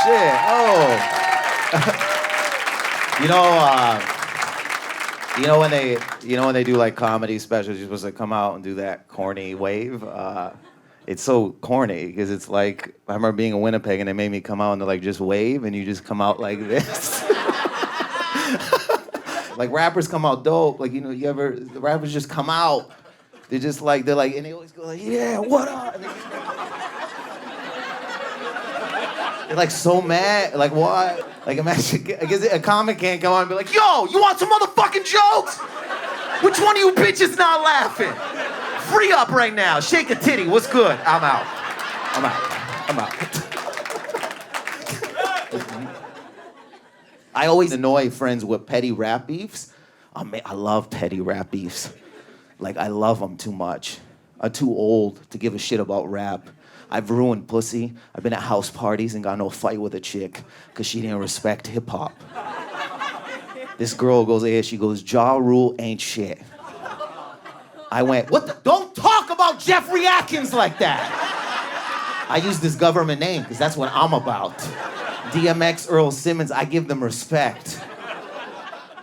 shit. Oh. When they do like comedy specials, you're supposed to come out and do that corny wave. It's so corny because it's like I remember being in Winnipeg and they made me come out and they're like just wave and you just come out like this. Like rappers come out dope. Like the rappers just come out. They're like, and they always go like, yeah, what up? They're like so mad. Like what? Like imagine, I guess a comic can't come on and be like, yo, you want some motherfucking jokes? Which one of you bitches not laughing? Free up right now. Shake a titty. What's good? I'm out. I always annoy friends with petty rap beefs. I love petty rap beefs. Like, I love them too much. I'm too old to give a shit about rap. I've ruined pussy. I've been at house parties and got no fight with a chick because she didn't respect hip-hop. This girl goes here, she goes, Ja Rule ain't shit. I went, what the? Don't talk about Jeffrey Atkins like that. I use this government name because that's what I'm about. DMX, Earl Simmons, I give them respect.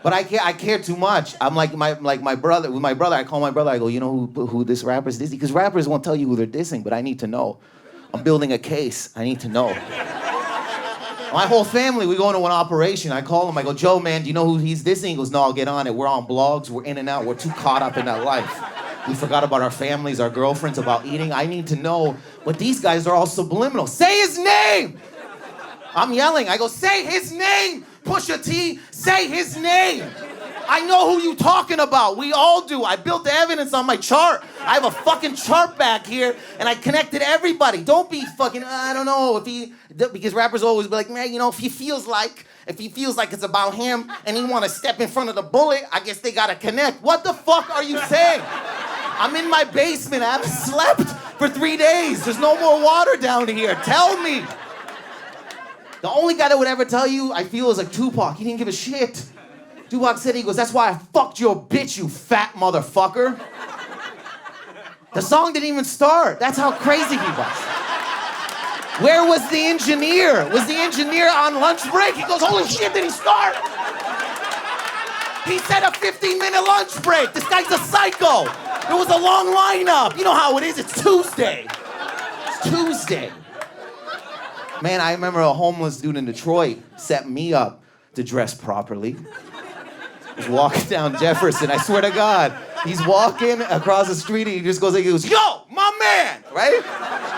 But I care too much. I'm like my brother. With my brother, I call my brother. I go, you know who this rapper's dissing? Because rappers won't tell you who they're dissing, but I need to know. I'm building a case. I need to know. My whole family, we go into an operation. I call him. I go, Joe, man, do you know who he's dissing? He goes, no, I'll get on it. We're on blogs. We're in and out. We're too caught up in that life. We forgot about our families, our girlfriends, about eating. I need to know. But these guys are all subliminal. Say his name. I'm yelling. I go, say his name. Pusha T, say his name. I know who you talking about. We all do. I built the evidence on my chart. I have a fucking chart back here, and I connected everybody. Don't be fucking, I don't know, because rappers always be like, man, if he feels like it's about him, and he want to step in front of the bullet, I guess they gotta connect. What the fuck are you saying? I'm in my basement. I haven't slept for 3 days. There's no more water down here. Tell me. The only guy that would ever tell you, I feel, is like Tupac. He didn't give a shit. Tupac said, he goes, that's why I fucked your bitch, you fat motherfucker. The song didn't even start. That's how crazy he was. Where was the engineer? Was the engineer on lunch break? He goes, holy shit, did he start? He said a 15-minute lunch break. This guy's a psycho. There was a long lineup. You know how it is. It's Tuesday. Man, I remember a homeless dude in Detroit set me up to dress properly. He's walking down Jefferson, I swear to God. He's walking across the street and he goes, yo, my man, right?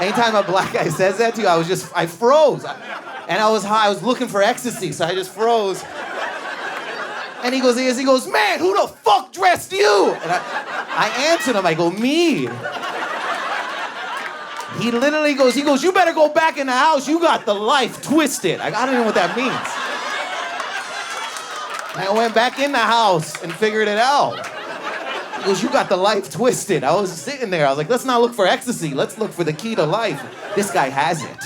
Anytime a black guy says that to you, I froze. And I was high, I was looking for ecstasy, so I just froze. And he goes, man, who the fuck dressed you? And I answered him, I go, me. He literally goes, you better go back in the house. You got the life twisted. I don't know what that means. And I went back in the house and figured it out. He goes, you got the life twisted. I was sitting there. I was like, let's not look for ecstasy. Let's look for the key to life. This guy has it.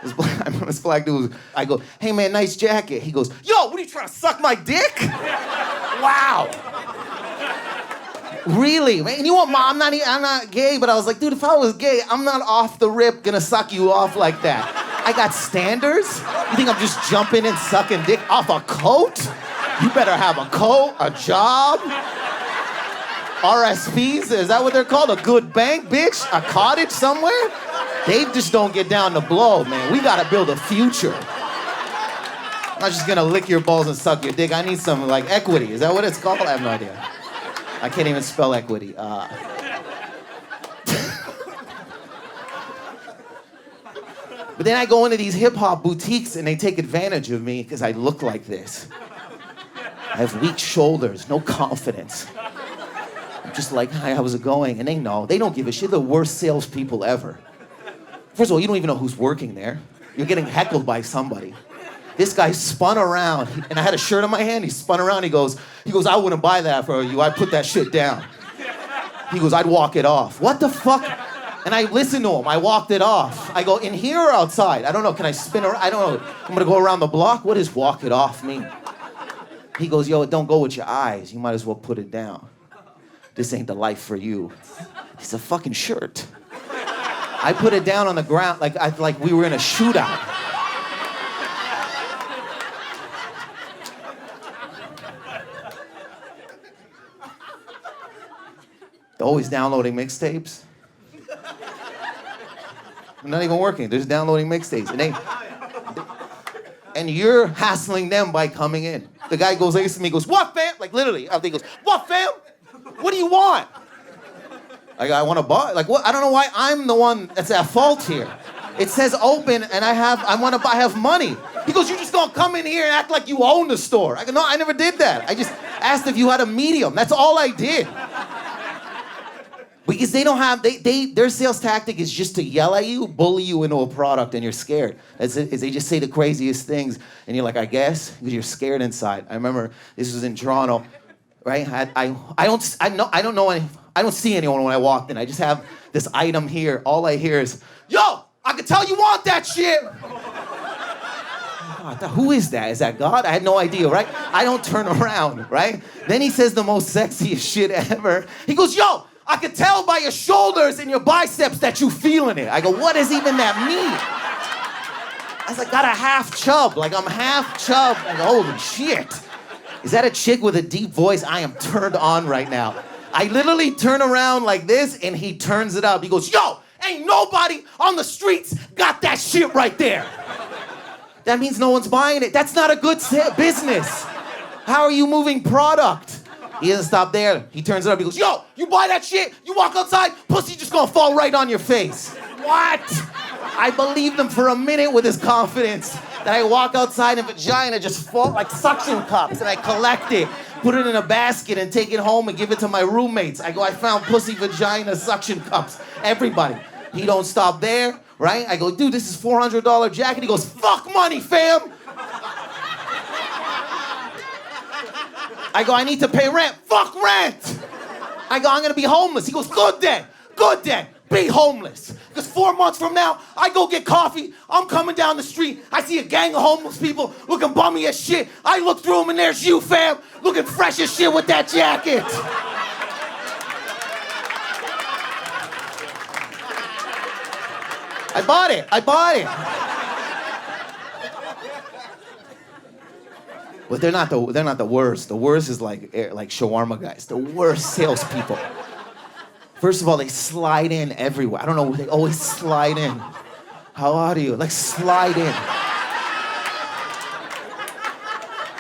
This black dude, I go, hey man, nice jacket. He goes, yo, what are you trying to suck my dick? Wow. Really, man? You know what, Mom? I'm not gay, but I was like, dude, if I was gay, I'm not off the rip gonna suck you off like that. I got standards? You think I'm just jumping and sucking dick off a coat? You better have a coat, a job, RSPs, is that what they're called? A good bank, bitch? A cottage somewhere? They just don't get down to blow, man. We gotta build a future. I'm not just gonna lick your balls and suck your dick. I need some, equity. Is that what it's called? I have no idea. I can't even spell equity. But then I go into these hip-hop boutiques and they take advantage of me because I look like this. I have weak shoulders, no confidence. I'm just like, hi, how's it going? And they know. They don't give a shit. They're the worst salespeople ever. First of all, you don't even know who's working there. You're getting heckled by somebody. This guy spun around, and I had a shirt in my hand. He spun around, he goes, I wouldn't buy that for you. I'd put that shit down. He goes, I'd walk it off. What the fuck? And I listened to him. I walked it off. I go, in here or outside? I don't know. Can I spin around? I don't know. I'm going to go around the block? What does walk it off mean? He goes, yo, it don't go with your eyes. You might as well put it down. This ain't the life for you. It's a fucking shirt. I put it down on the ground like we were in a shootout. They're always downloading mixtapes. I'm not even working. They're just downloading mixtapes. And you're hassling them by coming in. The guy goes next to me, goes, "What, fam?" Like literally, I think he goes, "What, fam? What do you want?" I want to buy. Like what? I don't know why I'm the one that's at fault here. It says open, and I have money. He goes, "You just gonna come in here and act like you own the store?" I go, "No, I never did that. I just asked if you had a medium. That's all I did." Because they don't have, their sales tactic is just to yell at you, bully you into a product, and you're scared. They just say the craziest things, and you're like, I guess, because you're scared inside. I remember this was in Toronto, right? I don't see anyone when I walked in. I just have this item here. All I hear is, "Yo, I can tell you want that shit." I thought, who is that? Is that God? I had no idea, right? I don't turn around, right? Then he says the most sexiest shit ever. He goes, "Yo, I can tell by your shoulders and your biceps that you feeling it." I go, "What does even that mean?" I was like, got a half chub. Like, I'm half chub. I go, "Holy shit. Is that a chick with a deep voice?" I am turned on right now. I literally turn around like this, and he turns it up. He goes, "Yo, ain't nobody on the streets got that shit right there." That means no one's buying it. That's not a good business. How are you moving product? He doesn't stop there. He turns it up. He goes, "Yo, you buy that shit, you walk outside, pussy just gonna fall right on your face." What? I believed him for a minute with his confidence that I walk outside and vagina just fall like suction cups, and I collect it, put it in a basket, and take it home and give it to my roommates. I go, "I found pussy, vagina, suction cups." Everybody. He don't stop there, right? I go, "Dude, this is $400 jacket." He goes, "Fuck money, fam." I go, "I need to pay rent." "Fuck rent." I go, "I'm gonna be homeless." He goes, "Good then, be homeless. Because 4 months from now, I go get coffee, I'm coming down the street, I see a gang of homeless people looking bummy as shit. I look through them and there's you, fam, looking fresh as shit with that jacket." I bought it. But they're not the worst. The worst is like shawarma guys. The worst salespeople. First of all, they slide in everywhere. I don't know. They always slide in. "How are you?" Like slide in.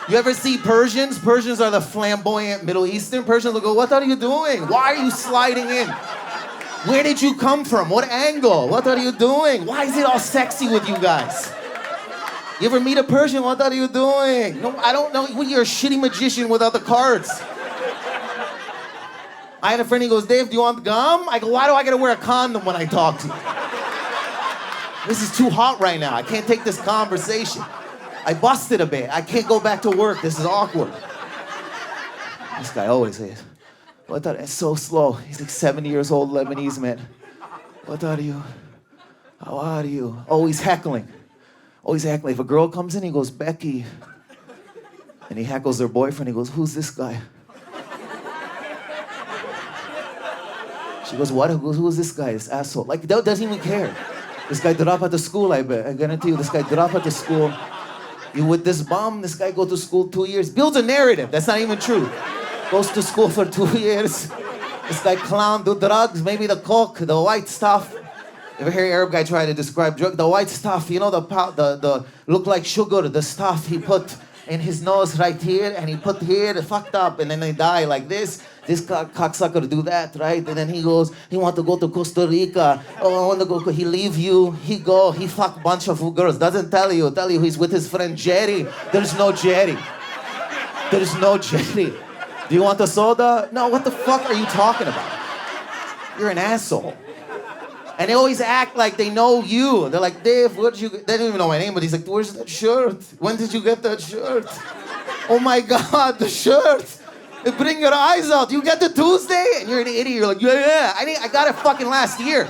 You ever see Persians? Persians are the flamboyant Middle Eastern. Persians will go, "What are you doing? Why are you sliding in? Where did you come from? What angle? What are you doing? Why is it all sexy with you guys? You ever meet a Persian? What are you doing?" No, I don't know. You're a shitty magician without the cards. I had a friend, he goes, "Dave, do you want gum?" I go, "Why do I gotta wear a condom when I talk to you? This is too hot right now. I can't take this conversation. I busted a bit. I can't go back to work. This is awkward." This guy always says, "What are you?" It's so slow. He's like 70 years old, Lebanese man. "What are you? How are you?" Always heckling. Always heckling. If a girl comes in, he goes, "Becky." And he heckles their boyfriend. He goes, "Who's this guy?" She goes, "What? Who's this guy? This asshole." Like, doesn't even care. This guy dropped out of school, I bet. I guarantee you, this guy dropped out of school. You with this bum, this guy go to school 2 years. Builds a narrative. That's not even true. Goes to school for 2 years. This guy clown, do drugs, maybe the coke, the white stuff. Ever hear an Arab guy try to describe drug? The white stuff, you know, the look like sugar, the stuff he put in his nose right here, and he put here, fucked up, and then they die like this. This cocksucker do that, right? And then he goes, he want to go to Costa Rica. Oh, I want to go. He leave you. He go. He fuck bunch of girls. Doesn't tell you. Tell you he's with his friend Jerry. There's no Jerry. There's no Jerry. Do you want a soda? No, what the fuck are you talking about? You're an asshole. And they always act like they know you. They're like, "Dave, what did you get?" They don't even know my name, but he's like, "Where's that shirt? When did you get that shirt?" "Oh my God, the shirt. Bring your eyes out. You get the Tuesday?" And you're an idiot. You're like, "Yeah. I got it fucking last year.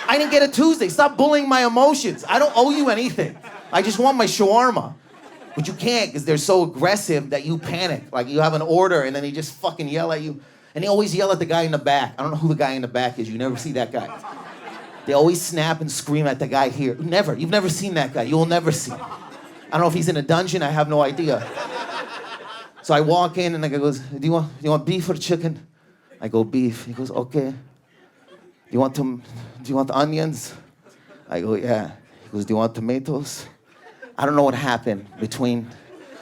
I didn't get a Tuesday. Stop bullying my emotions. I don't owe you anything. I just want my shawarma." But you can't because they're so aggressive that you panic. Like you have an order and then they just fucking yell at you. And they always yell at the guy in the back. I don't know who the guy in the back is. You never see that guy. They always snap and scream at the guy here. Never. You've never seen that guy. You'll never see him. I don't know if he's in a dungeon. I have no idea. So I walk in and the guy goes, do you want beef or chicken? I go, beef. He goes, okay. Do you want onions? I go, yeah. He goes, do you want tomatoes? I don't know what happened between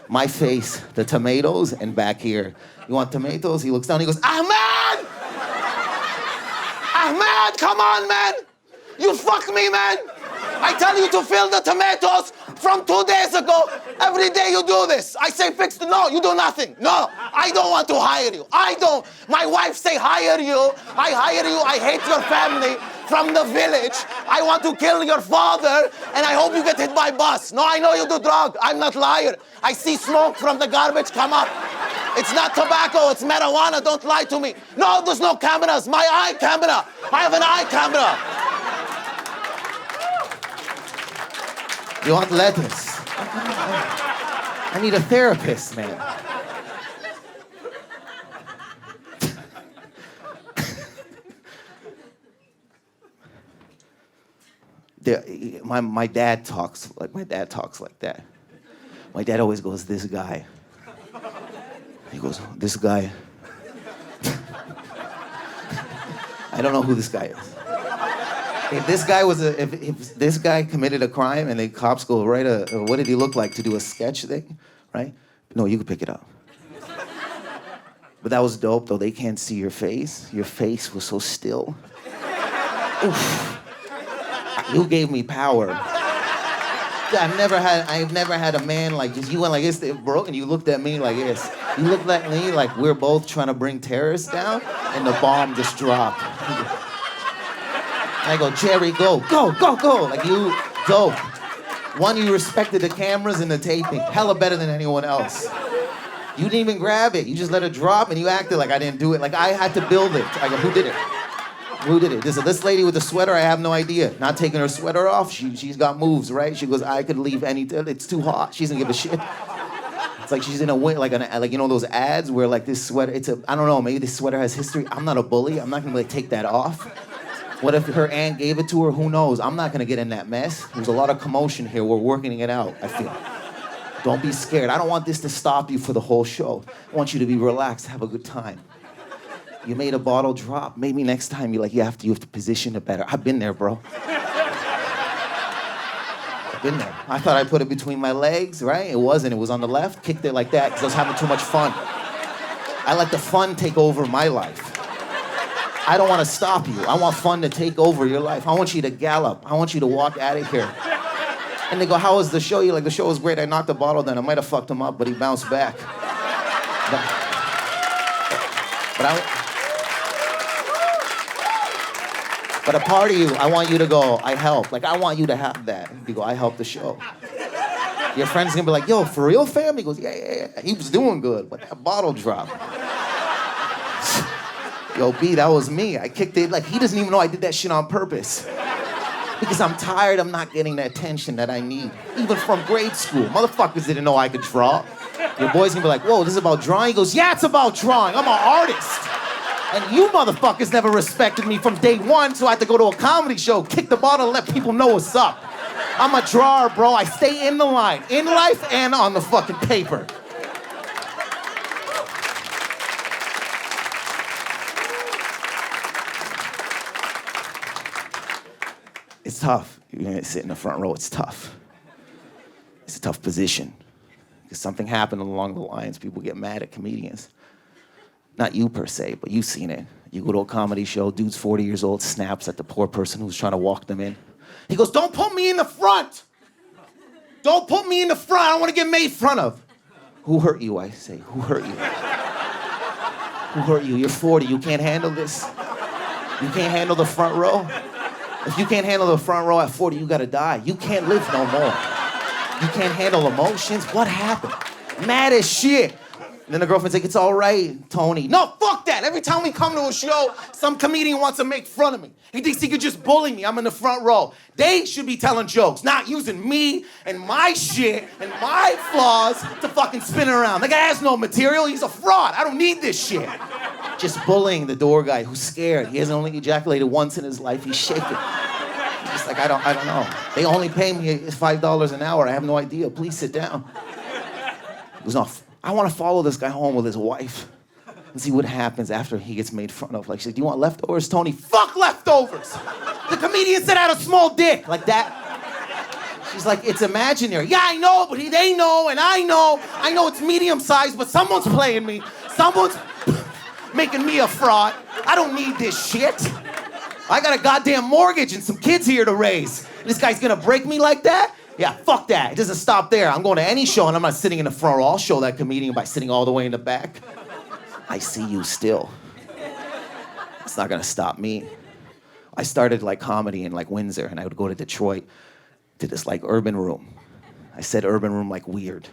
my face, the tomatoes, and back here. You want tomatoes? He looks down, he goes, Ahmed! Ahmed, come on, man! You fuck me, man! I tell you to fill the tomatoes from 2 days ago. Every day you do this. I say fix the, no, you do nothing. No, I don't want to hire you. I don't. My wife say hire you. I hire you. I hate your family from the village. I want to kill your father and I hope you get hit by bus. No, I know you do drug. I'm not liar. I see smoke from the garbage come up. It's not tobacco, it's marijuana. Don't lie to me. No, there's no cameras. My eye camera. I have an eye camera. You want lettuce? I need a therapist, man. My dad talks like that. My dad always goes, this guy. He goes, this guy. I don't know who this guy is. If this guy committed a crime and the cops go, what did he look like, to do a sketch thing, right? No, you can pick it up. But that was dope, though. They can't see your face. Your face was so still. Oof. You gave me power. I've never had a man like just, you went like this, it broke, and you looked at me like this. You looked at me like we're both trying to bring terrorists down, and the bomb just dropped. I go, Jerry, go. Like, you, dope. One, you respected the cameras and the taping. Hella better than anyone else. You didn't even grab it. You just let it drop, and you acted like I didn't do it. Like, I had to build it. I go, who did it? Who did it? This lady with the sweater, I have no idea. Not taking her sweater off, she's got moves, right? She goes, I could leave it's too hot. She doesn't give a shit. It's like she's in a way, like you know those ads where like this sweater, I don't know, maybe this sweater has history. I'm not a bully. I'm not gonna like take that off. What if her aunt gave it to her? Who knows? I'm not gonna get in that mess. There's a lot of commotion here. We're working it out, I feel. Don't be scared. I don't want this to stop you for the whole show. I want you to be relaxed, have a good time. You made a bottle drop. Maybe next time you have to position it better. I've been there, bro. I've been there. I thought I put it between my legs, right? It wasn't. It was on the left. Kicked it like that because I was having too much fun. I let the fun take over my life. I don't want to stop you. I want fun to take over your life. I want you to gallop. I want you to walk out of here. And they go, how was the show? You're like, the show was great. I knocked the bottle down. I might have fucked him up, but he bounced back. But a part of you, I want you to go, I helped. Like, I want you to have that. You go, I helped the show. Your friend's gonna be like, yo, for real, fam? He goes, yeah. He was doing good, but that bottle dropped. Yo, B, that was me. I kicked it. Like, he doesn't even know I did that shit on purpose. Because I'm tired, I'm not getting the attention that I need. Even from grade school. Motherfuckers didn't know I could draw. Your boy's gonna be like, whoa, this is about drawing? He goes, yeah, it's about drawing. I'm an artist. And you motherfuckers never respected me from day one, so I had to go to a comedy show, kick the bottle, and let people know what's up. I'm a drawer, bro. I stay in the line, in life and on the fucking paper. It's tough. You're gonna sit in the front row, it's tough. It's a tough position. Because something happened along the lines, people get mad at comedians. Not you per se, but you've seen it. You go to a comedy show, dude's 40 years old, snaps at the poor person who's trying to walk them in. He goes, don't put me in the front. Don't put me in the front. I don't want to get made fun of. Who hurt you, I say? Who hurt you? Who hurt you? You're 40. You can't handle this. You can't handle the front row. If you can't handle the front row at 40, you got to die. You can't live no more. You can't handle emotions. What happened? Mad as shit. And then the girlfriend's like, it's all right, Tony. No, fuck that. Every time we come to a show, some comedian wants to make fun of me. He thinks he could just bully me. I'm in the front row. They should be telling jokes, not using me and my shit and my flaws to fucking spin around. The guy has no material. He's a fraud. I don't need this shit. Just bullying the door guy who's scared. He hasn't only ejaculated once in his life. He's shaking. Just like, I don't know. They only pay me $5 an hour. I have no idea. Please sit down. He goes, no, I want to follow this guy home with his wife and see what happens after he gets made fun of. Like, she's like, do you want leftovers, Tony? Fuck leftovers! The comedian said I had a small dick. Like that. She's like, it's imaginary. Yeah, I know, but they know, and I know. I know it's medium-sized, but someone's playing me. Someone's making me a fraud. I don't need this shit. I got a goddamn mortgage and some kids here to raise. This guy's gonna break me like that? Yeah, fuck that. It doesn't stop there. I'm going to any show and I'm not sitting in the front row. I'll show that comedian by sitting all the way in the back. I see you still. It's not gonna stop me. I started like comedy in like Windsor and I would go to Detroit to this like urban room. I said urban room like weird.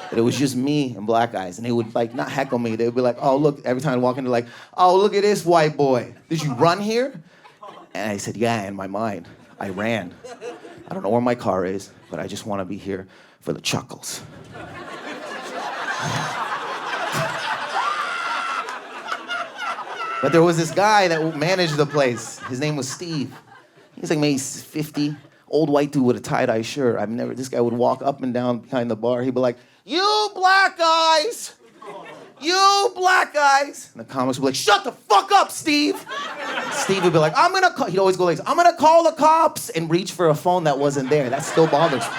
But it was just me and black guys, and they would like not heckle me. They would be like, oh, look, every time I walk in, they're like, oh, look at this white boy. Did you run here? And I said, yeah, in my mind, I ran. I don't know where my car is, but I just want to be here for the chuckles. But there was this guy that managed the place. His name was Steve. He's like maybe 50, old white dude with a tie-dye shirt. This guy would walk up and down behind the bar. He'd be like, you black guys! You black guys! And the comics would be like, shut the fuck up, Steve! Steve would be like, he'd always go like, I'm gonna call the cops, and reach for a phone that wasn't there. That still bothers me.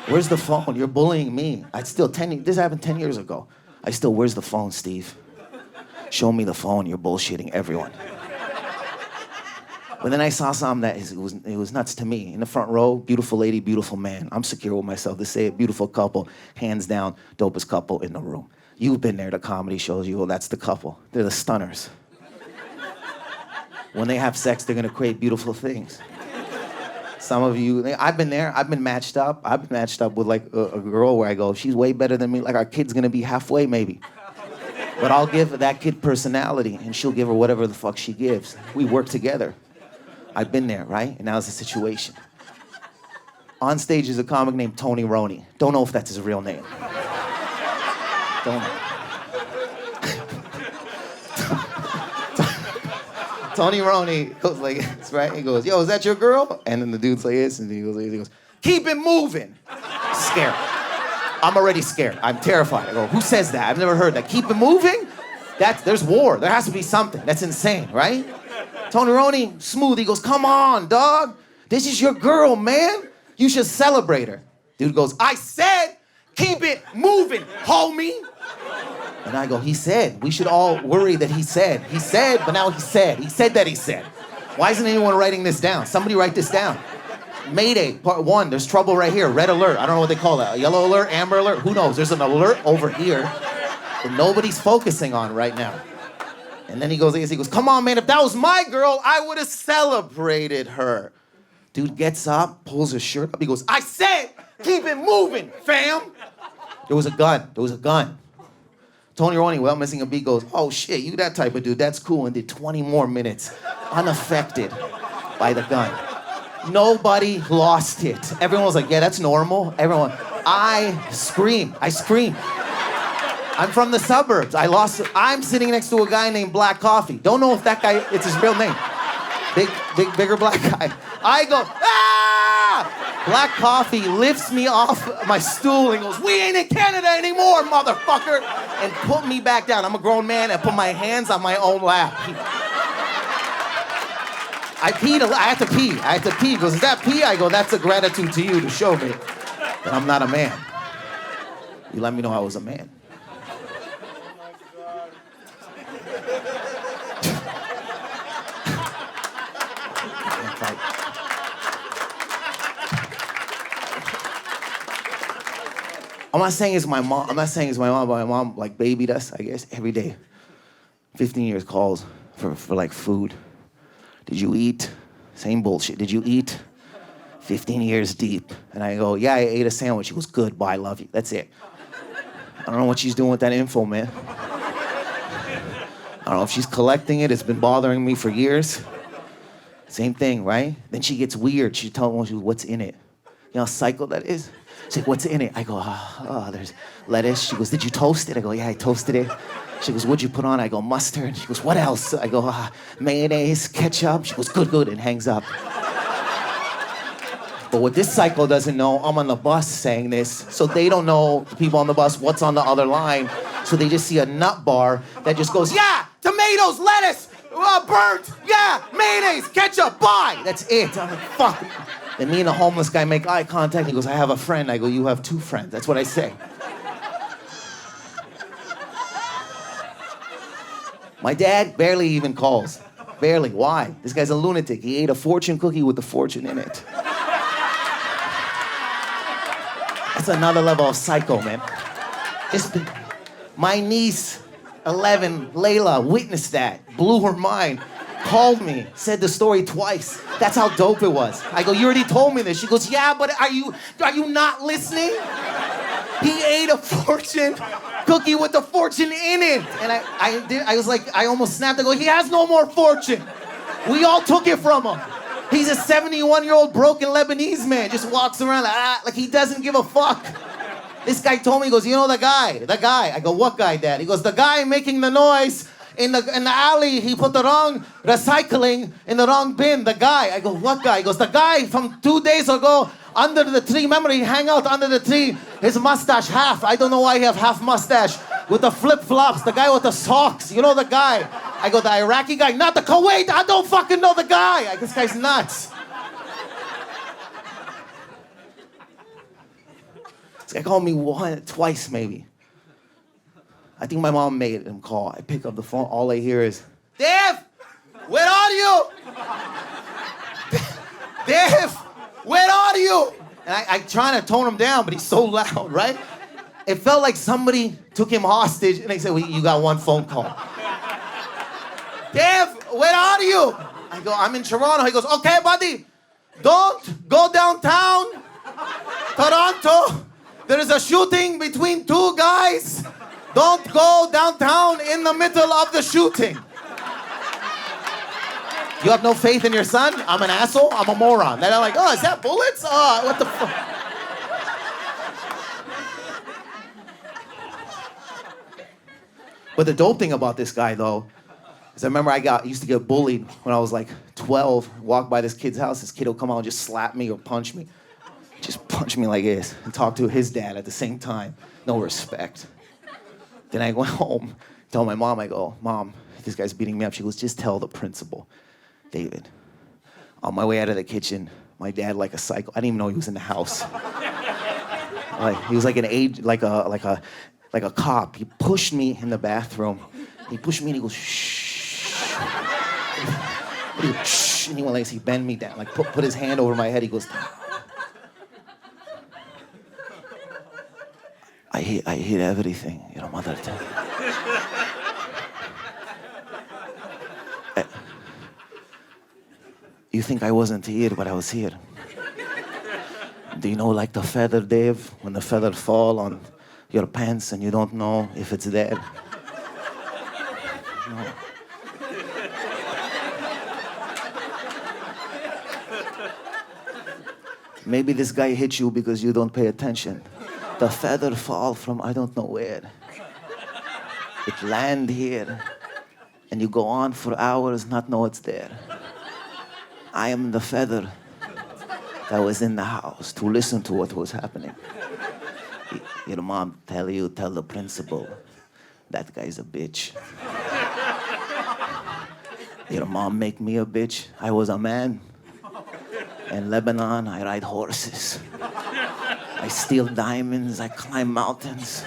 Where's the phone? You're bullying me. This happened 10 years ago. Where's the phone, Steve? Show me the phone, you're bullshitting everyone. But then I saw something that it was nuts to me. In the front row, beautiful lady, beautiful man. I'm secure with myself to say it. Beautiful couple, hands down, dopest couple in the room. You've been there to comedy shows. That's the couple. They're the stunners. When they have sex, they're gonna create beautiful things. Some of you, I've been there. I've been matched up. I've been matched up with like a girl where I go, she's way better than me. Like our kid's gonna be halfway maybe. But I'll give that kid personality and she'll give her whatever the fuck she gives. We work together. I've been there, right? And now it's a situation. On stage is a comic named Tony Roney. Don't know if that's his real name. Don't know. Tony Roney goes like this, right? He goes, yo, is that your girl? And then the dude's like this, and he goes, keep it moving. Scared. I'm already scared. I'm terrified. I go, who says that? I've never heard that. Keep it moving? There's war. There has to be something. That's insane, right? Tony Roney, smooth. He goes, come on, dog. This is your girl, man. You should celebrate her. Dude goes, I said, keep it moving, homie. And I go, he said. We should all worry that he said. He said, but now he said. He said that he said. Why isn't anyone writing this down? Somebody write this down. Mayday, part 1, there's trouble right here. Red alert, I don't know what they call that. A yellow alert, amber alert, who knows? There's an alert over here that nobody's focusing on right now. And then he goes, come on, man, if that was my girl, I would have celebrated her. Dude gets up, pulls his shirt up, he goes, I said, keep it moving, fam. There was a gun. Tony Roney, without missing a beat, goes, oh shit, you that type of dude, that's cool, and did 20 more minutes unaffected by the gun. Nobody lost it. Everyone was like, yeah, that's normal. I scream. I'm from the suburbs. I'm sitting next to a guy named Black Coffee. Don't know if that guy, it's his real name. Bigger black guy. I go, ah! Black Coffee lifts me off my stool and goes, we ain't in Canada anymore, motherfucker! And put me back down. I'm a grown man and put my hands on my own lap. I peed, I had to pee. He goes, is that pee? I go, that's a gratitude to you to show me that I'm not a man. You let me know I was a man. I'm not saying it's my mom, but my mom like babied us, I guess, every day. 15 years calls for like food. Did you eat? Same bullshit. Did you eat? 15 years deep. And I go, yeah, I ate a sandwich. She goes, good, bye, love you. That's it. I don't know what she's doing with that info, man. I don't know if she's collecting it. It's been bothering me for years. Same thing, right? Then she gets weird. She tells me, what's in it? You know how psycho that is? She's like, what's in it? I go, there's lettuce. She goes, did you toast it? I go, yeah, I toasted it. She goes, what'd you put on? I go, mustard. She goes, what else? I go, mayonnaise, ketchup. She goes, good, and hangs up. But what this psycho doesn't know, I'm on the bus saying this, so they don't know, the people on the bus, what's on the other line. So they just see a nut bar that just goes, yeah, tomatoes, lettuce, burnt, yeah, mayonnaise, ketchup, buy. That's it. I'm like, fuck. Then me and the homeless guy make eye contact. He goes, I have a friend. I go, you have two friends. That's what I say. My dad barely even calls. Barely. Why? This guy's a lunatic. He ate a fortune cookie with the fortune in it. That's another level of psycho, man. My niece, 11, Layla, witnessed that. Blew her mind. Called me. Said the story twice. That's how dope it was. I go, you already told me this. She goes, yeah, but are you not listening? He ate a fortune cookie with the fortune in it. And I was like, I almost snapped. I go, he has no more fortune. We all took it from him. He's a 71-year-old broken Lebanese man. Just walks around like he doesn't give a fuck. This guy told me, he goes, you know the guy. I go, what guy, Dad? He goes, the guy making the noise in the alley. He put the wrong recycling in the wrong bin. The guy. I go, what guy? He goes, the guy from 2 days ago under the tree. Remember, he hang out under the tree. His mustache half. I don't know why he have half mustache. With the flip-flops. The guy with the socks. You know the guy. I go, the Iraqi guy. Not the Kuwait. I don't fucking know the guy. This guy's nuts. This guy called me twice maybe. I think my mom made him call. I pick up the phone. All I hear is, Dave, where are you? Dave, where are you? And I trying to tone him down, but he's so loud, right? It felt like somebody took him hostage, and they said, well, you got one phone call. Dave, where are you? I go, I'm in Toronto. He goes, okay, buddy, don't go downtown, Toronto. There is a shooting between two guys. Don't go downtown in the middle of the shooting. You have no faith in your son? I'm an asshole? I'm a moron. Then I'm like, oh, is that bullets? Oh, what the fuck? But the dope thing about this guy, though, is I remember I used to get bullied when I was like 12. Walk by this kid's house. This kid will come out and just slap me or punch me. Just punch me like this and talk to his dad at the same time. No respect. Then I went home, tell my mom, I go, Mom, this guy's beating me up. She goes, just tell the principal. David, on my way out of the kitchen, my dad, like a psycho, I didn't even know he was in the house. He was like like a cop. He pushed me in the bathroom. He pushed me and he goes, shh. He goes, shh. And he went like this, he bent me down, like put his hand over my head. He goes, I hate everything, mother. You think I wasn't here, but I was here. Do you know, like the feather, Dave? When the feather fall on your pants and you don't know if it's there? No. Maybe this guy hit you because you don't pay attention. The feather fall from I don't know where. It land here, and you go on for hours not know it's there. I am the feather that was in the house to listen to what was happening. Your mom tell the principal, that guy's a bitch. Your mom make me a bitch. I was a man. In Lebanon, I ride horses. I steal diamonds, I climb mountains.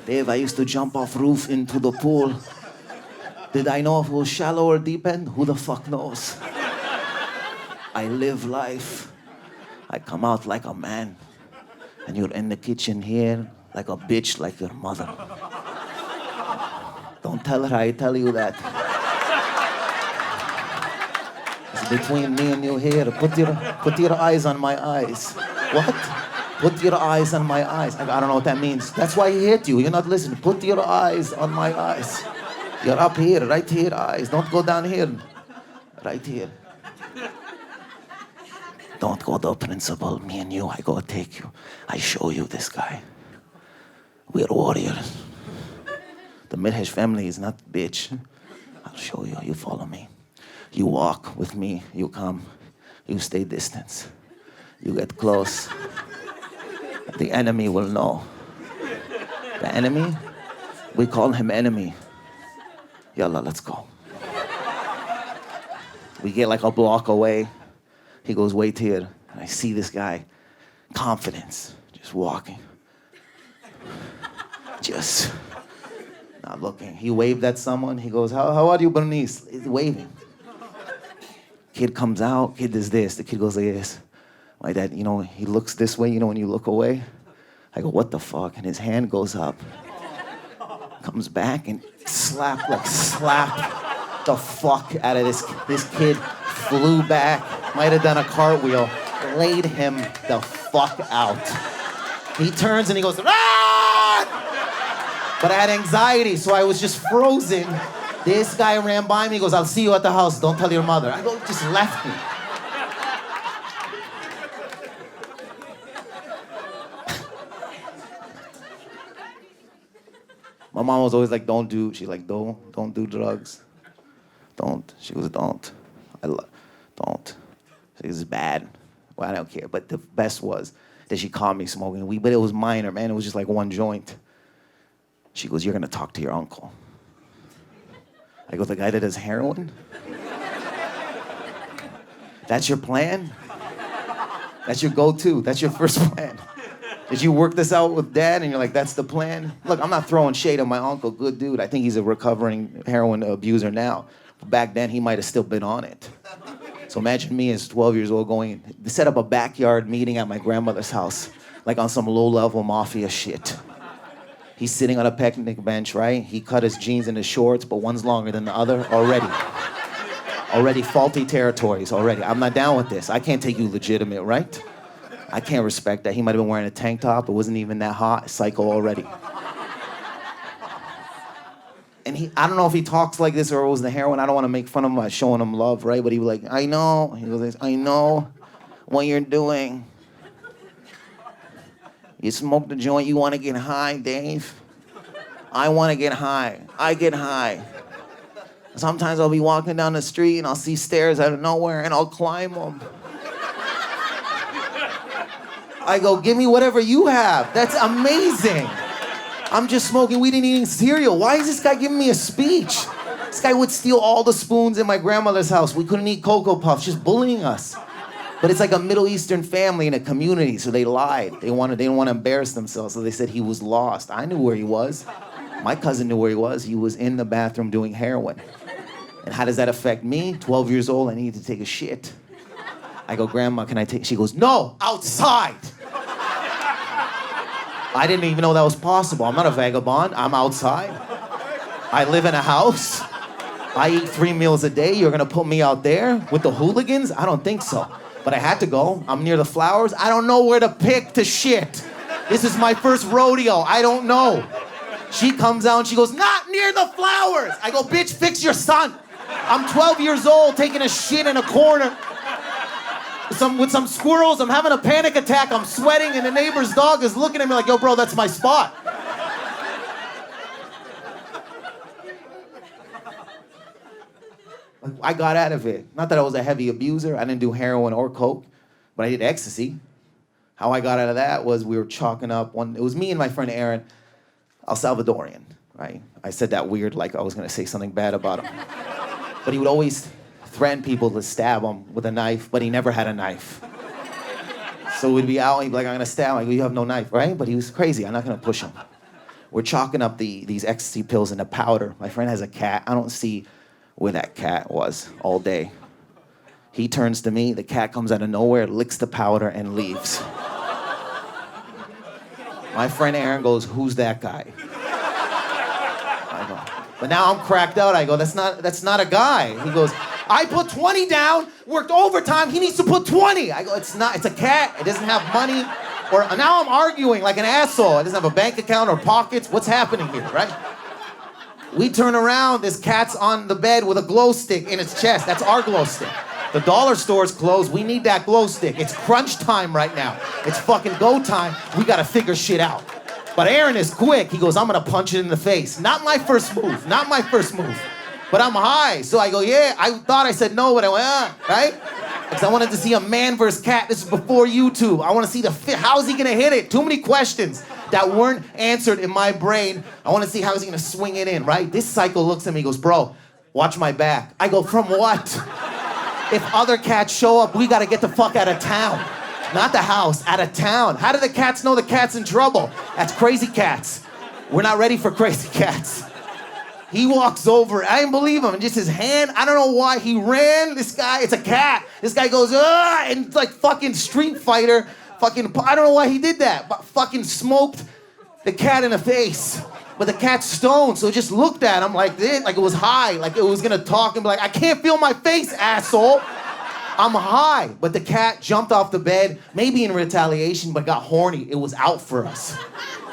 Dave, I used to jump off roof into the pool. Did I know if it was shallow or deep end? Who the fuck knows? I live life. I come out like a man. And you're in the kitchen here like a bitch, like your mother. Don't tell her I tell you that. It's between me and you here. Put your eyes on my eyes. What? Put your eyes on my eyes. I don't know what that means. That's why he hit you. You're not listening. Put your eyes on my eyes. You're up here, right here, eyes. Don't go down here. Right here. Don't go to the principal. Me and you, I go take you. I show you this guy. We're warriors. The Merheje family is not the bitch. I'll show you. You follow me. You walk with me. You come. You stay distance. You get close. The enemy will know. The enemy? We call him enemy. Yalla, let's go. We get like a block away. He goes, wait here. And I see this guy, confidence, just walking. Just not looking. He waved at someone. He goes, how are you, Bernice? He's waving. Kid comes out, kid does this. The kid goes like this. My dad, he looks this way, when you look away. I go, what the fuck? And his hand goes up. Comes back and slap the fuck out of this kid. Flew back, might have done a cartwheel, laid him the fuck out. He turns and he goes, ah! But I had anxiety, so I was just frozen. This guy ran by me, he goes, I'll see you at the house, don't tell your mother. I go, just left me. My mom was always like, don't do drugs. Don't. She goes, don't. Don't. She goes, it's bad. Well, I don't care. But the best was that she caught me smoking weed, but it was minor, man. It was just like one joint. She goes, you're gonna talk to your uncle. I go, the guy that does heroin? That's your plan? That's your go-to? That's your first plan? Did you work this out with dad and you're like, that's the plan? Look, I'm not throwing shade on my uncle, good dude. I think he's a recovering heroin abuser now. But back then, he might have still been on it. So imagine me as 12 years old going, to set up a backyard meeting at my grandmother's house, like on some low-level mafia shit. He's sitting on a picnic bench, right? He cut his jeans and his shorts, but one's longer than the other already. Already faulty territories, already. I'm not down with this. I can't take you legitimate, right? I can't respect that. He might have been wearing a tank top. It wasn't even that hot. Psycho already. And I don't know if he talks like this or it was the heroin. I don't want to make fun of him by showing him love, right? But he was like, I know. He goes, I know what you're doing. You smoke the joint, you want to get high, Dave? I want to get high. I get high. Sometimes I'll be walking down the street and I'll see stairs out of nowhere and I'll climb them. I go, give me whatever you have. That's amazing. I'm just smoking weed and eating cereal. Why is this guy giving me a speech? This guy would steal all the spoons in my grandmother's house. We couldn't eat Cocoa Puffs, just bullying us. But it's like a Middle Eastern family in a community, so they lied. They didn't want to embarrass themselves, so they said he was lost. I knew where he was. My cousin knew where he was. He was in the bathroom doing heroin. And how does that affect me? 12 years old, I needed to take a shit. I go, Grandma, can I take? She goes, no, outside. I didn't even know that was possible. I'm not a vagabond. I'm outside. I live in a house. I eat 3 meals a day. You're gonna put me out there with the hooligans? I don't think so. But I had to go. I'm near the flowers. I don't know where to pick to shit. This is my first rodeo. I don't know. She comes out and she goes, not near the flowers. I go, bitch, fix your son. I'm 12 years old taking a shit in a corner. With some squirrels, I'm having a panic attack, I'm sweating, and the neighbor's dog is looking at me like, yo, bro, that's my spot. I got out of it. Not that I was a heavy abuser, I didn't do heroin or coke, but I did ecstasy. How I got out of that was we were chalking up it was me and my friend Aaron, El Salvadorian, right? I said that weird, like I was gonna say something bad about him. But he would always threaten people to stab him with a knife, but he never had a knife. So we'd be out, and he'd be like, I'm gonna stab him. I go, you have no knife, right? But he was crazy, I'm not gonna push him. We're chalking up these ecstasy pills into powder. My friend has a cat. I don't see where that cat was all day. He turns to me, the cat comes out of nowhere, licks the powder, and leaves. My friend Aaron goes, who's that guy? I go, but now I'm cracked out. I go, that's not a guy. He goes, I put 20 down, worked overtime, he needs to put 20. I go, it's a cat, it doesn't have money. Or now I'm arguing like an asshole. It doesn't have a bank account or pockets. What's happening here, right? We turn around, this cat's on the bed with a glow stick in its chest. That's our glow stick. The dollar store's closed, we need that glow stick. It's crunch time right now. It's fucking go time, we gotta figure shit out. But Aaron is quick. He goes, I'm gonna punch it in the face. Not my first move, not my first move. But I'm high, so I go, yeah. I thought I said no, but I went, right? Because I wanted to see a man versus cat. This is before YouTube. I want to see the fit. How is he gonna hit it? Too many questions that weren't answered in my brain. I want to see how is he gonna swing it in, right? This psycho looks at me, goes, bro, watch my back. I go, from what? If other cats show up, we gotta get the fuck out of town. Not the house, out of town. How do the cats know the cat's in trouble? That's crazy cats. We're not ready for crazy cats. He walks over, I didn't believe him, and just his hand, I don't know why he ran. This guy, it's a cat. This guy goes, ugh, and it's like fucking Street Fighter, fucking, I don't know why he did that, but fucking smoked the cat in the face. But the cat's stoned, so it just looked at him like this, like it was high, like it was gonna talk and be like, I can't feel my face, asshole. I'm high. But the cat jumped off the bed, maybe in retaliation, but got horny. It was out for us.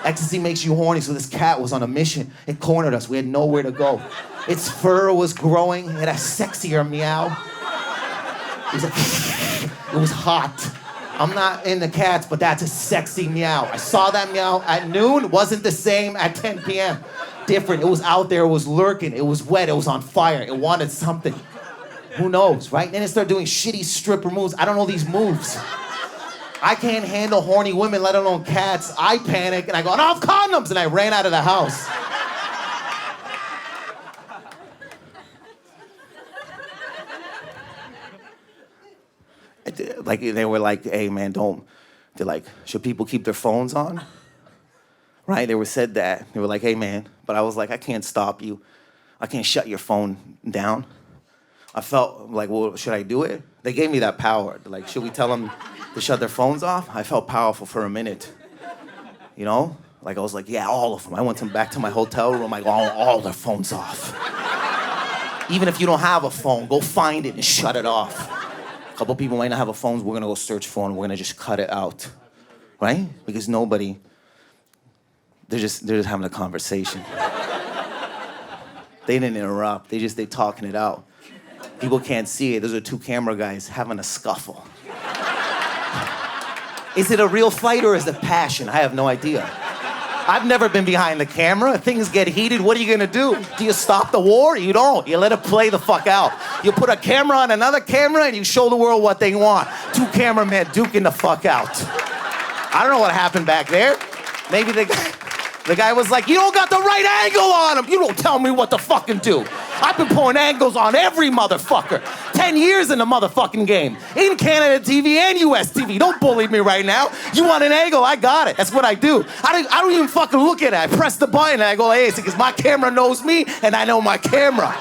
Ecstasy makes you horny, so this cat was on a mission. It cornered us. We had nowhere to go. Its fur was growing. It had a sexier meow. It was hot. I'm not into cats, but that's a sexy meow. I saw that meow at noon. Wasn't the same at 10 p.m. Different. It was out there. It was lurking. It was wet. It was on fire. It wanted something. Who knows, right? Then it started doing shitty stripper moves. I don't know these moves. I can't handle horny women, let alone cats. I panic and I go, I don't have condoms, and I ran out of the house. Like, they were like, hey man, they're like, should people keep their phones on? Right, they were said that. They were like, hey man, but I was like, I can't stop you. I can't shut your phone down. I felt like, well, should I do it? They gave me that power. Like, should we tell them to shut their phones off? I felt powerful for a minute. You know? Like, I was like, yeah, all of them. I went back to my hotel room. I go, all their phones off. Even if you don't have a phone, go find it and shut it off. A couple people might not have a phone. We're going to go search for it, and we're going to just cut it out. Right? Because nobody, they're just having a conversation. They didn't interrupt. They're talking it out. People can't see it. Those are two camera guys having a scuffle. Is it a real fight or is it passion? I have no idea. I've never been behind the camera. Things get heated. What are you gonna do? Do you stop the war? You don't. You let it play the fuck out. You put a camera on another camera and you show the world what they want. Two cameramen duking the fuck out. I don't know what happened back there. Maybe the guy was like, you don't got the right angle on him. You don't tell me what to fucking do. I've been pulling angles on every motherfucker. 10 years in the motherfucking game. In Canada TV and US TV. Don't bully me right now. You want an angle? I got it. That's what I do. I don't even fucking look at it. I press the button and I go, hey, it's because my camera knows me and I know my camera.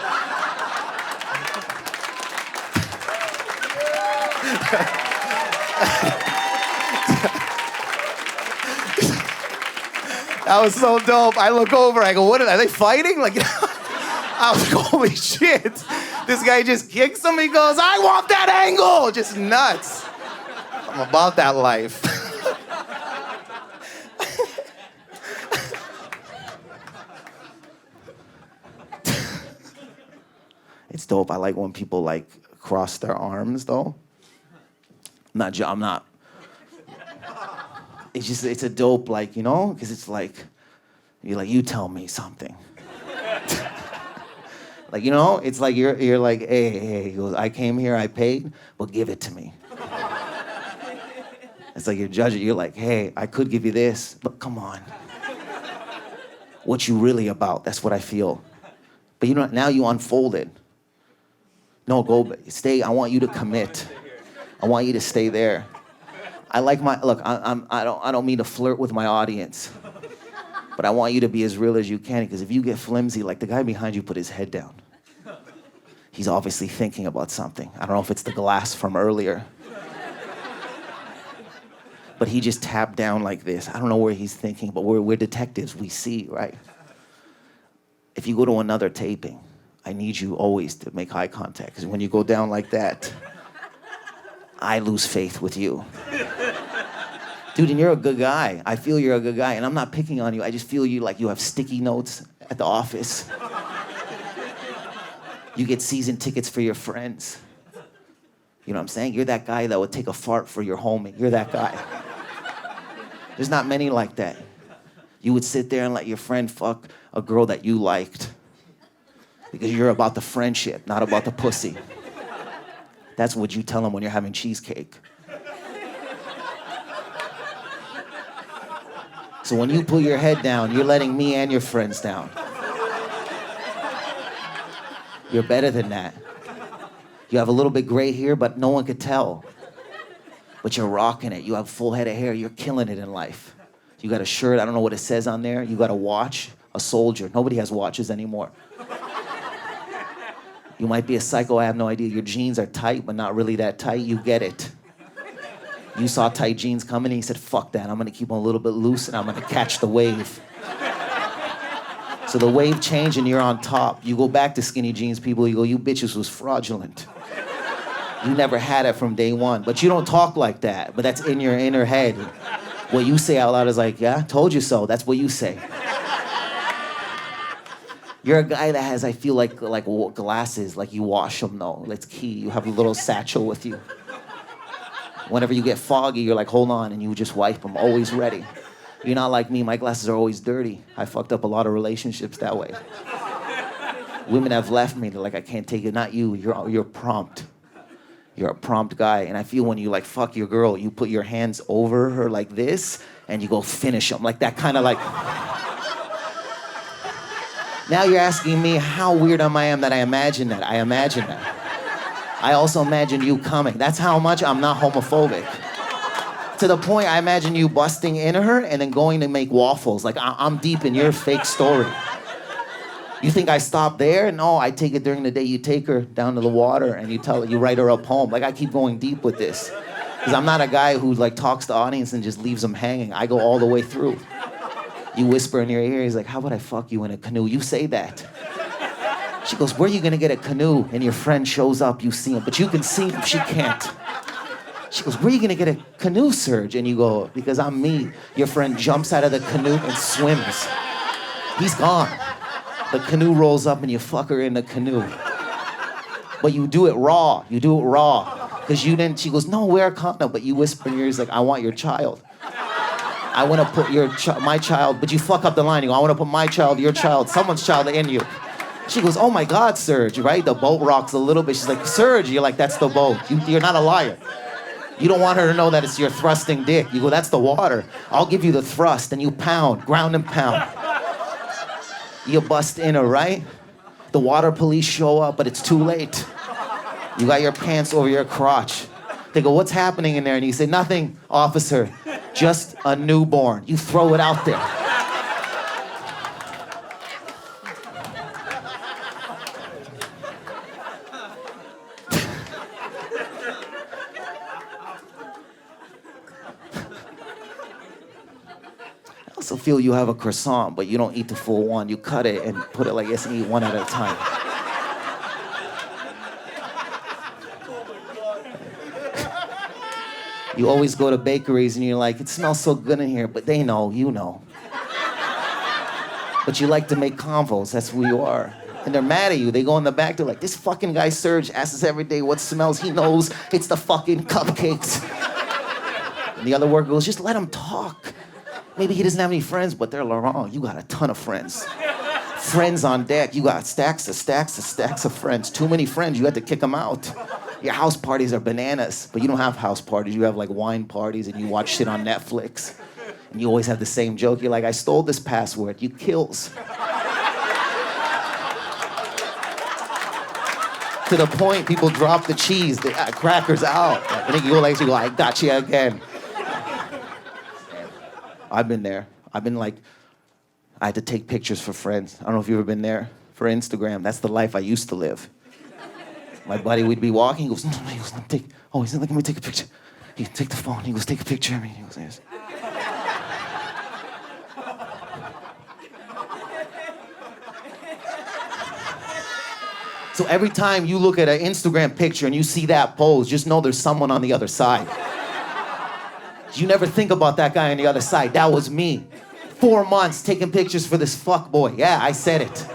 That was so dope. I look over, I go, what are they fighting? Like, I was like, holy shit. This guy just kicks him, he goes, I want that angle. Just nuts. I'm about that life. It's dope. I like when people like cross their arms though. I'm not. It's a dope, like, you know, because it's like, you're like, you tell me something. Like, you know, it's like you're like, hey, he goes, I came here, I paid, well, give it to me. It's like you're judging, you're like, hey, I could give you this, but come on. What you really about? That's what I feel. But you know, now you unfold it. No, stay, I want you to commit. I want you to stay there. I like look, I don't mean to flirt with my audience, but I want you to be as real as you can, because if you get flimsy, like the guy behind you put his head down. He's obviously thinking about something. I don't know if it's the glass from earlier. But he just tapped down like this. I don't know where he's thinking, but we're detectives, we see, right? If you go to another taping, I need you always to make eye contact, because when you go down like that, I lose faith with you. Dude, and you're a good guy. I feel you're a good guy, and I'm not picking on you. I just feel you like you have sticky notes at the office. You get season tickets for your friends. You know what I'm saying? You're that guy that would take a fart for your homie. You're that guy. There's not many like that. You would sit there and let your friend fuck a girl that you liked because you're about the friendship, not about the pussy. That's what you tell them when you're having cheesecake. So when you put your head down, you're letting me and your friends down. You're better than that. You have a little bit gray here, but no one could tell. But you're rocking it. You have a full head of hair. You're killing it in life. You got a shirt. I don't know what it says on there. You got a watch, a soldier. Nobody has watches anymore. You might be a psycho. I have no idea. Your jeans are tight, but not really that tight. You get it. You saw tight jeans coming and you said, fuck that. I'm going to keep them a little bit loose and I'm going to catch the wave. So the wave changed and you're on top. You go back to skinny jeans, people. You go, you bitches was fraudulent. You never had it from day one. But you don't talk like that. But that's in your inner head. What you say out loud is like, yeah, told you so. That's what you say. You're a guy that has, I feel like glasses, like you wash them though. That's key. You have a little satchel with you. Whenever you get foggy, you're like, hold on, and you just wipe them, always ready. You're not like me. My glasses are always dirty. I fucked up a lot of relationships that way. Women have left me. They're like, I can't take it. Not you. You're prompt. You're a prompt guy. And I feel when you like fuck your girl, you put your hands over her like this, and you go finish them. Like that kind of like... Now you're asking me how weird I am that I imagine that. I imagine that. I also imagine you coming. That's how much I'm not homophobic. To the point I imagine you busting into her and then going to make waffles. Like I'm deep in your fake story. You think I stop there? No, I take it during the day. You take her down to the water and you write her a poem. Like I keep going deep with this. Because I'm not a guy who like talks to the audience and just leaves them hanging. I go all the way through. You whisper in your ear, he's like, how would I fuck you in a canoe? You say that. She goes, where are you gonna get a canoe? And your friend shows up, you see him, but you can see him, she can't. She goes, where are you gonna get a canoe, Serge? And you go, because I'm me. Your friend jumps out of the canoe and swims. He's gone. The canoe rolls up and you fuck her in the canoe. But you do it raw, Because you didn't, she goes, no, wear a condom. But you whisper in your ears like, I want your child. I want to put my child, but you fuck up the line. You go, I want to put my child, your child, someone's child in you. She goes, oh my God, Serge, right? The boat rocks a little bit. She's like, Serge, you're like, that's the boat. You're not a liar. You don't want her to know that it's your thrusting dick. You go, that's the water. I'll give you the thrust, and you pound, ground and pound. You bust in her, right? The water police show up, but it's too late. You got your pants over your crotch. They go, what's happening in there? And you say, nothing, officer, just a newborn. You throw it out there. I also feel you have a croissant, but you don't eat the full one. You cut it and put it like this and eat one at a time. You always go to bakeries and you're like, it smells so good in here, but they know, you know. But you like to make convos, that's who you are. And they're mad at you. They go in the back, they're like, this fucking guy Serge asks us every day what smells. He knows it's the fucking cupcakes. And the other worker goes, just let him talk. Maybe he doesn't have any friends, but they're wrong. You got a ton of friends. Friends on deck. You got stacks of friends. Too many friends, you had to kick them out. Your house parties are bananas, but you don't have house parties. You have like wine parties and you watch shit on Netflix. And you always have the same joke. You're like, I stole this password. You kills. To the point people drop the cheese, the crackers out. And then you go like, I got you again. I've been there. I've been like, I had to take pictures for friends. I don't know if you've ever been there. For Instagram, that's the life I used to live. My buddy would be walking, he goes, no, he goes, let me take a picture. He goes, take the phone, he goes, take a picture of me. He goes, yes. So every time you look at an Instagram picture and you see that pose, just know there's someone on the other side. You never think about that guy on the other side. That was me. 4 months taking pictures for this fuckboy. Yeah, I said it.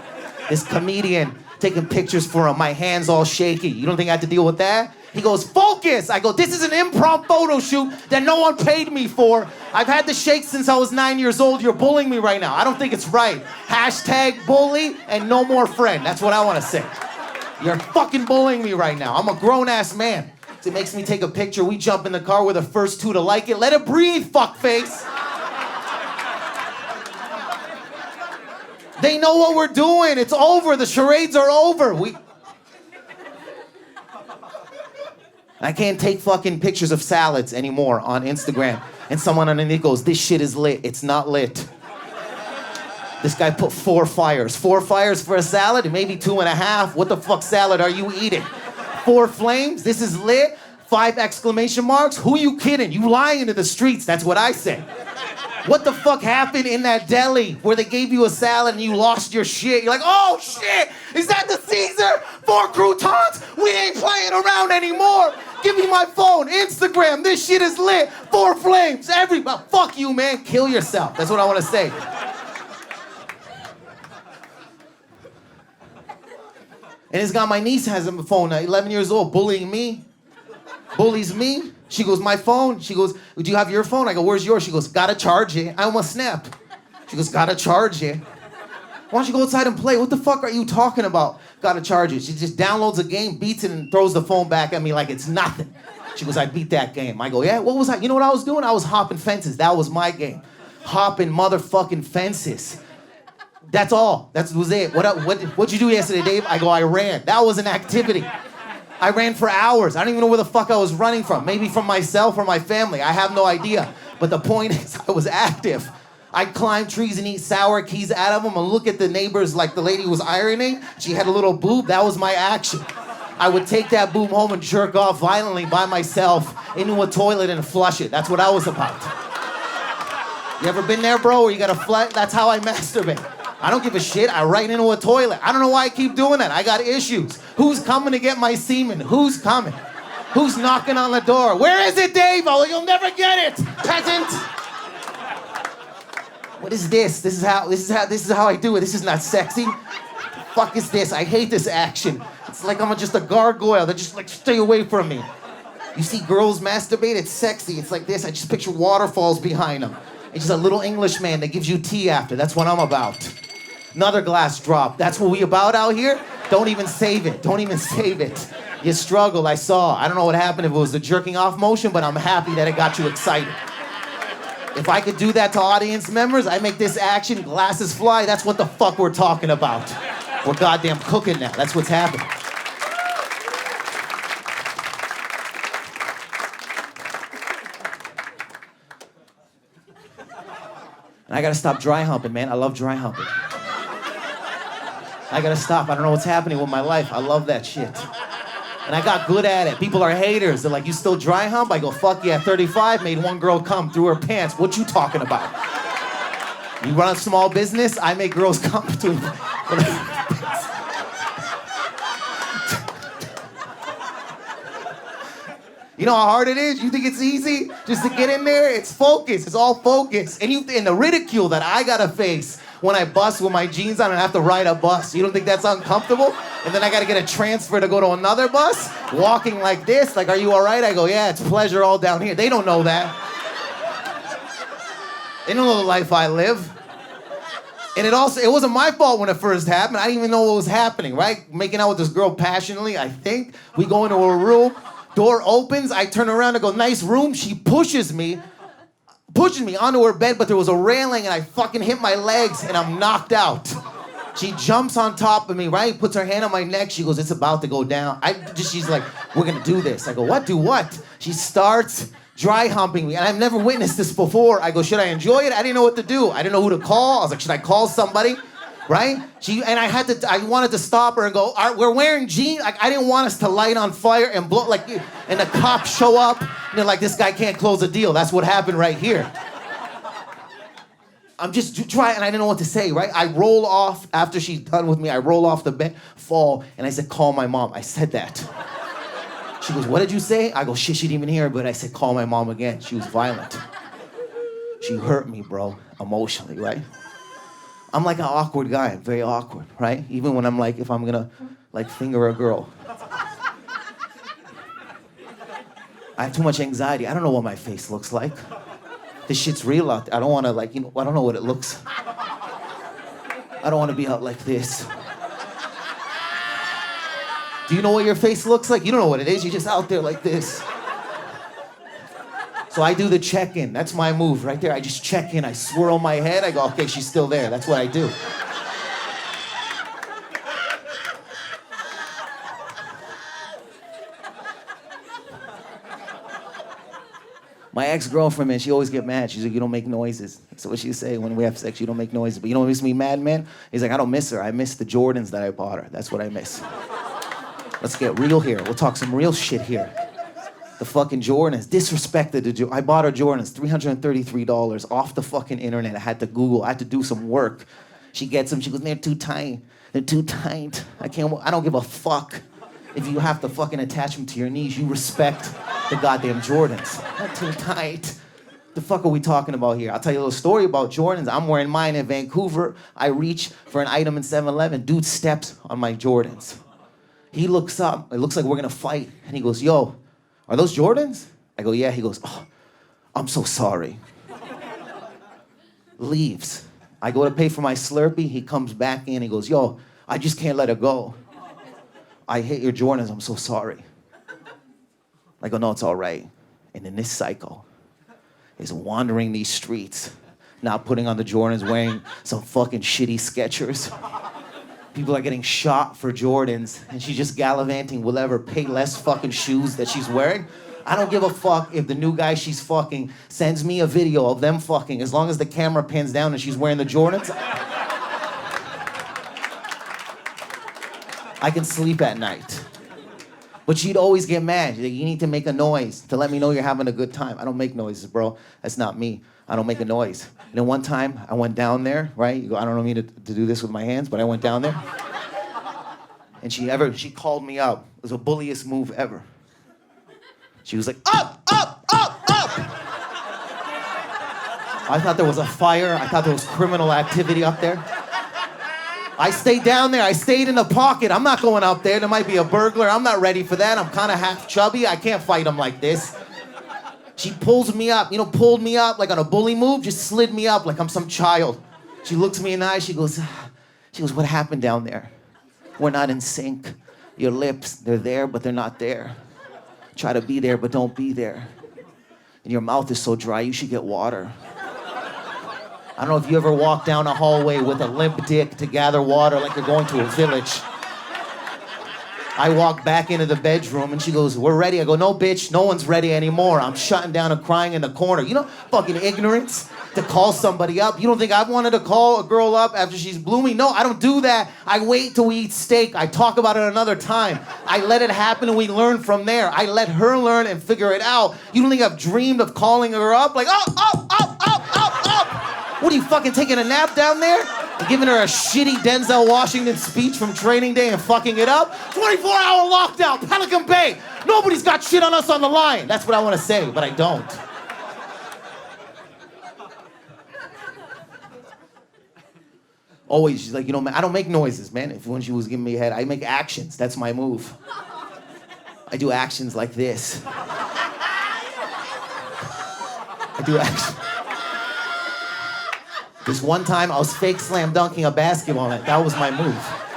This comedian taking pictures for him. My hands all shaky. You don't think I had to deal with that? He goes, focus. I go, this is an improv photo shoot that no one paid me for. I've had the shake since I was 9 years old. You're bullying me right now. I don't think it's right. Hashtag bully and no more friend. That's what I want to say. You're fucking bullying me right now. I'm a grown-ass man. It makes me take a picture. We jump in the car. We're the first two to like it. Let it breathe, fuckface. They know what we're doing. It's over. The charades are over. I can't take fucking pictures of salads anymore on Instagram. And someone underneath goes, this shit is lit. It's not lit. This guy put 4 fires. 4 fires for a salad? Maybe 2.5. What the fuck salad are you eating? 4 flames? This is lit? 5 exclamation marks? Who you kidding? You lying to the streets. That's what I say. What the fuck happened in that deli where they gave you a salad and you lost your shit? You're like, oh shit, is that the Caesar? 4 croutons? We ain't playing around anymore. Give me my phone, Instagram, this shit is lit. 4 flames, everybody. Fuck you, man, kill yourself. That's what I want to say. And it's got my niece has a phone, 11 years old, bullying me. Bullies me. She goes, my phone. She goes, do you have your phone? I go, where's yours? She goes, gotta charge it. I almost snapped. She goes, gotta charge it. Why don't you go outside and play? What the fuck are you talking about? Gotta charge it. She just downloads a game, beats it, and throws the phone back at me like it's nothing. She goes, I beat that game. I go, yeah, what was I? You know what I was doing? I was hopping fences. That was my game. Hopping motherfucking fences. That's all. That was it. What'd you do yesterday, Dave? I go, I ran. That was an activity. I ran for hours. I don't even know where the fuck I was running from. Maybe from myself or my family. I have no idea. But the point is, I was active. I'd climb trees and eat sour keys out of them and look at the neighbors like the lady was ironing. She had a little boob. That was my action. I would take that boob home and jerk off violently by myself into a toilet and flush it. That's what I was about. You ever been there, bro, where you gotta flush? That's how I masturbate. I don't give a shit. I right into a toilet. I don't know why I keep doing that. I got issues. Who's coming to get my semen? Who's coming? Who's knocking on the door? Where is it, Dave? Oh, you'll never get it, peasant. What is this? This is how I do it. This is not sexy. The fuck is this? I hate this action. It's like I'm just a gargoyle. They're just like, stay away from me. You see girls masturbate, it's sexy. It's like this. I just picture waterfalls behind them. It's just a little Englishman that gives you tea after. That's what I'm about. Another glass drop. That's what we about out here? Don't even save it. Don't even save it. You struggled, I saw. I don't know what happened if it was the jerking off motion, but I'm happy that it got you excited. If I could do that to audience members, I make this action, glasses fly. That's what the fuck we're talking about. We're goddamn cooking now. That's what's happening. And I gotta stop dry humping, man. I love dry humping. I gotta stop. I don't know what's happening with my life. I love that shit. And I got good at it. People are haters. They're like, you still dry hump? I go, fuck yeah, 35, made one girl come through her pants. What you talking about? You run a small business? I make girls come through. You know how hard it is? You think it's easy just to get in there? It's focus. It's all focus. And the ridicule that I gotta face when I bust with my jeans on and have to ride a bus. You don't think that's uncomfortable? And then I gotta get a transfer to go to another bus, walking like this, like, are you all right? I go, yeah, it's pleasure all down here. They don't know that. They don't know the life I live. And it wasn't my fault when it first happened. I didn't even know what was happening, right? Making out with this girl passionately, I think. We go into a room, door opens, I turn around and go, nice room. She pushes me onto her bed, but there was a railing and I fucking hit my legs and I'm knocked out. She jumps on top of me, right? Puts her hand on my neck. She goes, it's about to go down. She's like, we're gonna do this. I go, what? Do what? She starts dry humping me, and I've never witnessed this before. I go, should I enjoy it? I didn't know what to do. I didn't know who to call. I was like, should I call somebody? Right? I wanted to stop her and go, we're wearing jeans. Like, I didn't want us to light on fire and blow, like, and the cops show up, and they're like, this guy can't close a deal. That's what happened right here. I'm just trying, and I didn't know what to say, right? I roll off, after she's done with me, I roll off the bed, fall, and I said, call my mom. I said that. She goes, what did you say? I go, shit, she didn't even hear, but I said, call my mom again. She was violent. She hurt me, bro, emotionally, right? I'm like an awkward guy. I'm very awkward, right? Even when I'm like, if I'm gonna, like, finger a girl. I have too much anxiety. I don't know what my face looks like. This shit's real out there. I don't want to like, I don't know what it looks. I don't want to be out like this. Do you know what your face looks like? You don't know what it is. You're just out there like this. So I do the check-in. That's my move right there. I just check in. I swirl my head. I go, okay, she's still there. That's what I do. My ex-girlfriend, man, she always get mad. She's like, you don't make noises. That's what she say when we have sex. You don't make noises. But you know what makes me mad, man? He's like, I don't miss her. I miss the Jordans that I bought her. That's what I miss. Let's get real here. We'll talk some real shit here. The fucking Jordans. Disrespected the Jordans. I bought her Jordans, $333 off the fucking internet. I had to Google. I had to do some work. She gets them. She goes, they're too tight. They're too tight. I don't give a fuck. If you have to fucking attach them to your knees, you respect the goddamn Jordans. Not too tight. The fuck are we talking about here? I'll tell you a little story about Jordans. I'm wearing mine in Vancouver. I reach for an item in 7-Eleven. Dude steps on my Jordans. He looks up. It looks like we're gonna fight. And he goes, yo, are those Jordans? I go, yeah. He goes, oh, I'm so sorry. Leaves. I go to pay for my Slurpee. He comes back in. He goes, yo, I just can't let it go. I hate your Jordans. I'm so sorry. I go, no, it's all right. And in this cycle is wandering these streets, not putting on the Jordans, wearing some fucking shitty Skechers. People are getting shot for Jordans, and she's just gallivanting, will ever pay less fucking shoes that she's wearing. I don't give a fuck if the new guy she's fucking sends me a video of them fucking, as long as the camera pans down and she's wearing the Jordans. I can sleep at night. But she'd always get mad. She'd like, you need to make a noise to let me know you're having a good time. I don't make noises, bro. That's not me. I don't make a noise. And then one time, I went down there, right? You go, I don't know to do this with my hands, but I went down there. And she called me up. It was the bulliest move ever. She was like, up, up, up, up. I thought there was a fire. I thought there was criminal activity up there. I stayed down there. I stayed in the pocket. I'm not going up there. There might be a burglar. I'm not ready for that. I'm kind of half chubby. I can't fight him like this. She pulls me up, pulled me up like on a bully move, just slid me up like I'm some child. She looks me in the eye. She goes, what happened down there? We're not in sync. Your lips, they're there, but they're not there. Try to be there, but don't be there. And your mouth is so dry, you should get water. I don't know if you ever walk down a hallway with a limp dick to gather water like you're going to a village. I walk back into the bedroom and she goes, we're ready. I go, no, bitch, no one's ready anymore. I'm shutting down and crying in the corner. Fucking ignorance to call somebody up. You don't think I've wanted to call a girl up after she's blooming? No, I don't do that. I wait till we eat steak. I talk about it another time. I let it happen and we learn from there. I let her learn and figure it out. You don't think I've dreamed of calling her up? Like, up, up, up, up, up, up. What are you, fucking taking a nap down there? And giving her a shitty Denzel Washington speech from Training Day and fucking it up? 24-hour lockdown, Pelican Bay. Nobody's got shit on us on the line. That's what I want to say, but I don't. Always, she's like, I don't make noises, man. When she was giving me a head, I make actions. That's my move. I do actions like this. I do actions. This one time, I was fake slam dunking a basketball net. That was my move.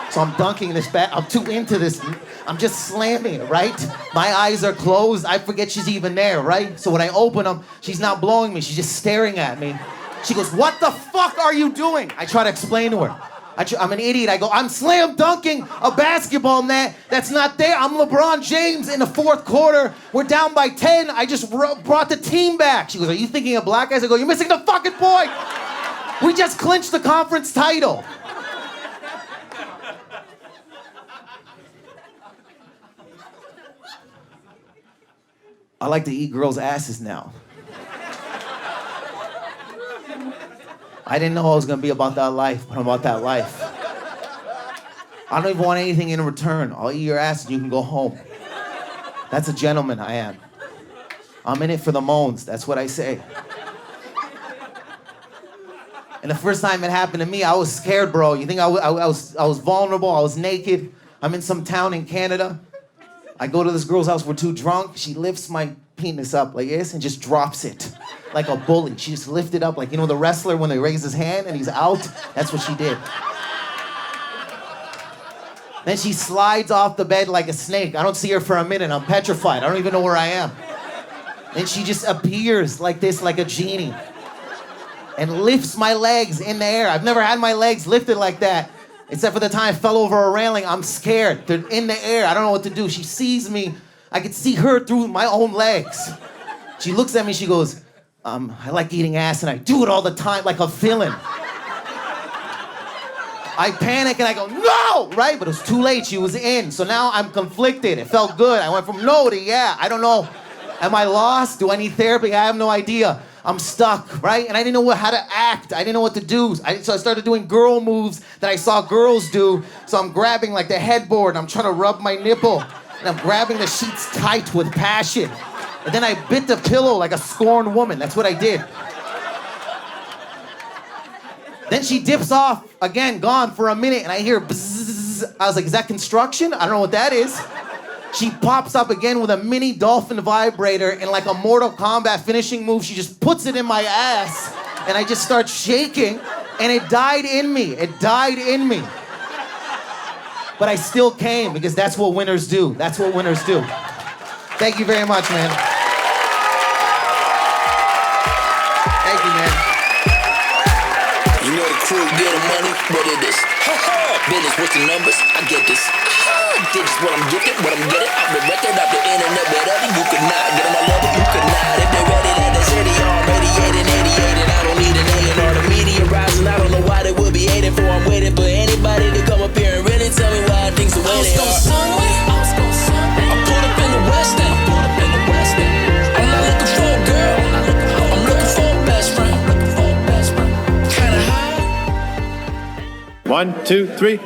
So I'm dunking this I'm too into this. I'm just slamming it, right? My eyes are closed. I forget she's even there, right? So when I open them, she's not blowing me. She's just staring at me. She goes, what the fuck are you doing? I try to explain to her. I'm an idiot. I go, I'm slam dunking a basketball net that's not there. I'm LeBron James in the fourth quarter. We're down by 10. I just brought the team back. She goes, are you thinking of black guys? I go, you're missing the fucking point. We just clinched the conference title. I like to eat girls' asses now. I didn't know I was gonna be about that life, but I'm about that life. I don't even want anything in return. I'll eat your ass and you can go home. That's a gentleman I am. I'm in it for the moans, that's what I say. And the first time it happened to me, I was scared, bro. You think I was vulnerable? I was naked. I'm in some town in Canada. I go to this girl's house. We're too drunk. She lifts my penis up like this and just drops it like a bully. She just lifted up like, you know, the wrestler when they raise his hand and he's out? That's what she did. Then she slides off the bed like a snake. I don't see her for a minute. I'm petrified. I don't even know where I am. And she just appears like this, like a genie, and lifts my legs in the air. I've never had my legs lifted like that, except for the time I fell over a railing. I'm scared. They're in the air. I don't know what to do. She sees me. I could see her through my own legs. She looks at me, she goes, I like eating ass and I do it all the time like a villain. I panic and I go, no, right? But it was too late, she was in. So now I'm conflicted. It felt good. I went from no to yeah. I don't know. Am I lost? Do I need therapy? I have no idea. I'm stuck, right? And I didn't know how to act. I didn't know what to do. So I started doing girl moves that I saw girls do. So I'm grabbing like the headboard and I'm trying to rub my nipple. And I'm grabbing the sheets tight with passion. And then I bit the pillow like a scorned woman. That's what I did. Then she dips off, again, gone for a minute, and I hear bzzz. I was like, is that construction? I don't know what that is. She pops up again with a mini dolphin vibrator and like a Mortal Kombat finishing move, she just puts it in my ass, and I just start shaking, and it died in me. It died in me. But I still came, because that's what winners do. That's what winners do. Thank you very much, man. Thank you, man. You know the crew get the money, what it is. Business, what's the numbers? I get this. This is what I'm gifted, what I'm getting. Off the record, off the internet, whatever. You could not get them, I love it, you could not. If they're ready, let the city on. Radiating, 88, and I don't need an A&R. The media rising, I don't know why they will be hating for. I'm waiting for anybody to come up here and really tell me why things the way they are. I pulled up in the West End. I'm not looking for a girl. I'm looking for a best friend. Kinda high. 1, 2, 3.